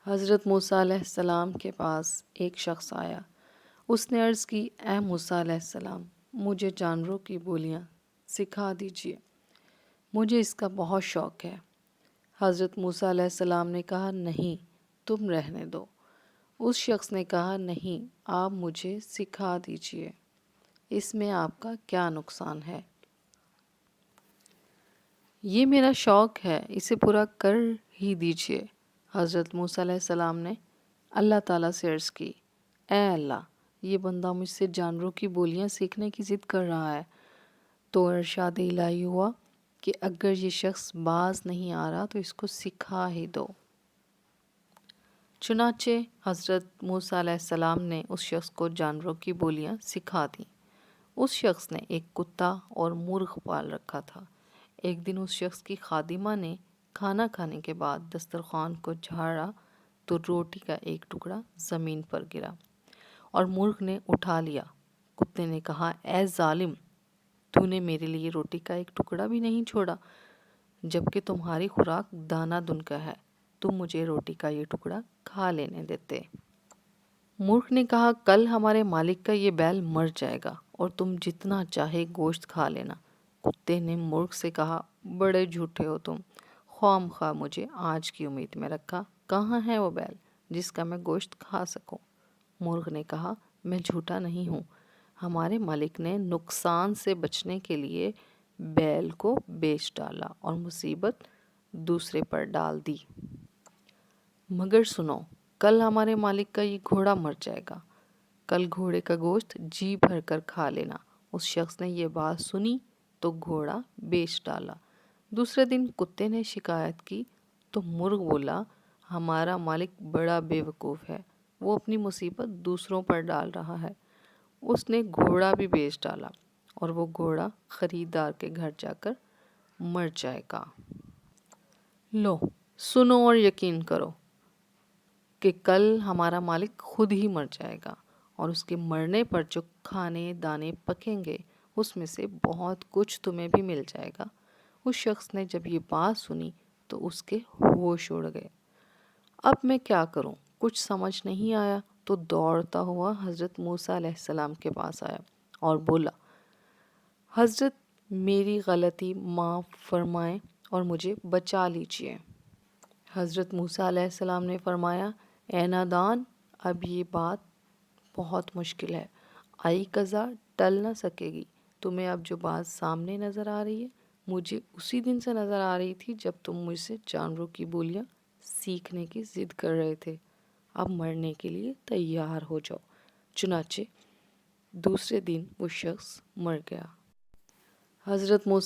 حضرت موسیٰ علیہ السلام کے پاس ایک شخص آیا۔ اس نے عرض کی، اے موسیٰ علیہ السلام، مجھے جانوروں کی بولیاں سکھا دیجیے، مجھے اس کا بہت شوق ہے۔ حضرت موسیٰ علیہ السلام نے کہا، نہیں، تم رہنے دو۔ اس شخص نے کہا، نہیں، آپ مجھے سکھا دیجیے، اس میں آپ کا کیا نقصان ہے؟ یہ میرا شوق ہے، اسے پورا کر ہی دیجیے۔ حضرت موسیٰ علیہ السلام نے اللہ تعالیٰ سے عرض کی، اے اللہ، یہ بندہ مجھ سے جانوروں کی بولیاں سیکھنے کی ضد کر رہا ہے۔ تو ارشاد الہی ہوا کہ اگر یہ شخص باز نہیں آ رہا تو اس کو سکھا ہی دو۔ چنانچہ حضرت موسیٰ علیہ السلام نے اس شخص کو جانوروں کی بولیاں سکھا دیں۔ اس شخص نے ایک کتا اور مرغ پال رکھا تھا۔ ایک دن اس شخص کی خادمہ نے کھانا کھانے کے بعد دسترخوان کو جھاڑا تو روٹی کا ایک ٹکڑا زمین پر گرا اور مرغ نے اٹھا لیا۔ کتے نے کہا، اے ظالم، تو نے میرے لیے روٹی کا ایک ٹکڑا بھی نہیں چھوڑا، جبکہ تمہاری خوراک دانہ دن کا ہے، تم مجھے روٹی کا یہ ٹکڑا کھا لینے دیتے۔ مرغ نے کہا، کل ہمارے مالک کا یہ بیل مر جائے گا اور تم جتنا چاہے گوشت کھا لینا۔ کتے نے مرغ سے کہا، بڑے جھوٹے ہو تم، خواہ مخواہ مجھے آج کی امید میں رکھا، کہاں ہے وہ بیل جس کا میں گوشت کھا سکوں؟ مرغ نے کہا، میں جھوٹا نہیں ہوں، ہمارے مالک نے نقصان سے بچنے کے لیے بیل کو بیچ ڈالا اور مصیبت دوسرے پر ڈال دی۔ مگر سنو، کل ہمارے مالک کا یہ گھوڑا مر جائے گا، کل گھوڑے کا گوشت جی بھر کر کھا لینا۔ اس شخص نے یہ بات سنی تو گھوڑا بیچ ڈالا۔ دوسرے دن کتے نے شکایت کی تو مرغ بولا، ہمارا مالک بڑا بے وقوف ہے، وہ اپنی مصیبت دوسروں پر ڈال رہا ہے، اس نے گھوڑا بھی بیچ ڈالا اور وہ گھوڑا خریدار کے گھر جا کر مر جائے گا۔ لو، سنو اور یقین کرو کہ کل ہمارا مالک خود ہی مر جائے گا اور اس کے مرنے پر جو کھانے دانے پکیں گے اس میں سے بہت کچھ تمہیں بھی مل جائے گا۔ اس شخص نے جب یہ بات سنی تو اس کے ہوش اڑ گئے۔ اب میں کیا کروں؟ کچھ سمجھ نہیں آیا تو دوڑتا ہوا حضرت موسیٰ علیہ السلام کے پاس آیا اور بولا، حضرت، میری غلطی معاف فرمائیں اور مجھے بچا لیجیے۔ حضرت موسیٰ علیہ السلام نے فرمایا، اے نادان، اب یہ بات بہت مشکل ہے، آئی قضا ٹل نہ سکے گی۔ تمہیں اب جو بات سامنے نظر آ رہی ہے مجھے اسی دن سے نظر آ رہی تھی جب تم مجھ سے جانوروں کی بولیاں سیکھنے کی ضد کر رہے تھے۔ اب مرنے کے لیے تیار ہو جاؤ۔ چنانچہ دوسرے دن وہ شخص مر گیا۔ حضرت موسیٰ